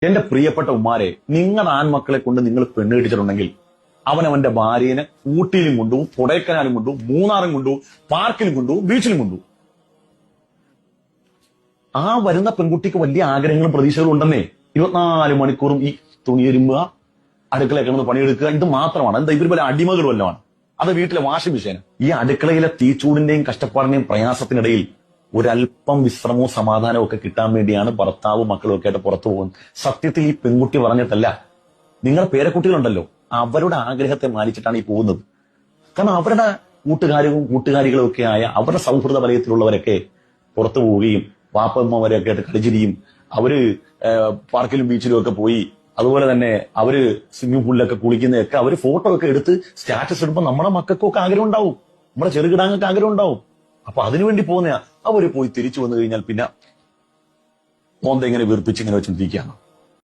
എന്റെ പ്രിയപ്പെട്ട ഉമ്മാരെ, നിങ്ങളുടെ ആൺമക്കളെ കൊണ്ട് നിങ്ങൾ പെണ്ണ് കെട്ടിച്ചിട്ടുണ്ടെങ്കിൽ അവനവന്റെ ഭാര്യനെ ഊട്ടിയിലും കൊണ്ടുപോകും, കൊടൈക്കനാലും കൊണ്ടുപോകും, മൂന്നാറും കൊണ്ടുപോകും, പാർക്കിലും കൊണ്ടുപോകും, ബീച്ചിലും കൊണ്ടുപോകും. ആ വരുന്ന പെൺകുട്ടിക്ക് വലിയ ആഗ്രഹങ്ങളും പ്രതീക്ഷകളും ഉണ്ടെന്നേ. 24 മണിക്കൂറും ഈ തുണിയെരുമ്പുക, അടുക്കള കിടന്ന് പണിയെടുക്കുക, ഇത് മാത്രമാണ്. എന്താ ഇവർ പോലെ അടിമകൾ വല്ലതാണ്? അത് വീട്ടിലെ വാഷിംഗ് മെഷീൻ. ഈ അടുക്കളയിലെ തീച്ചൂടിന്റെയും കഷ്ടപ്പാടിന്റെയും പ്രയാസത്തിനിടയിൽ ഒരല്പം വിശ്രമവും സമാധാനവും ഒക്കെ കിട്ടാൻ വേണ്ടിയാണ് ഭർത്താവും മക്കളും ഒക്കെ ആയിട്ട് പുറത്തു പോകുന്നത്. സത്യത്തിൽ ഈ പെൺകുട്ടി പറഞ്ഞിട്ടല്ല, നിങ്ങളുടെ പേരക്കുട്ടികളുണ്ടല്ലോ, അവരുടെ ആഗ്രഹത്തെ മാനിച്ചിട്ടാണ് ഈ പോകുന്നത്. കാരണം അവരുടെ കൂട്ടുകാരികളും ഒക്കെ ആയ അവരുടെ സൗഹൃദ വലയത്തിലുള്ളവരൊക്കെ പുറത്തു പോവുകയും വാപ്പമ്മമാരെയൊക്കെ ആയിട്ട് കളിച്ചിരിയും, അവര് പാർക്കിലും ബീച്ചിലും ഒക്കെ പോയി, അതുപോലെ തന്നെ അവര് സ്വിമ്മിംഗ് പൂളിലൊക്കെ കുളിക്കുന്നതൊക്കെ അവര് ഫോട്ടോ ഒക്കെ എടുത്ത് സ്റ്റാറ്റസ് ഇടുമ്പോൾ നമ്മുടെ മക്കൾക്കൊക്കെ ആഗ്രഹം ഉണ്ടാവും, നമ്മുടെ ചെറുകിടാങ്ങൾക്ക് ആഗ്രഹം ഉണ്ടാവും. അപ്പൊ അതിനുവേണ്ടി പോകുന്ന അവര് പോയി തിരിച്ചു വന്നു കഴിഞ്ഞാൽ പിന്നെ മോന്ത ഇങ്ങനെ വീർപ്പിച്ച് ഇങ്ങനെ വെച്ചിരിക്കുകയാണ്.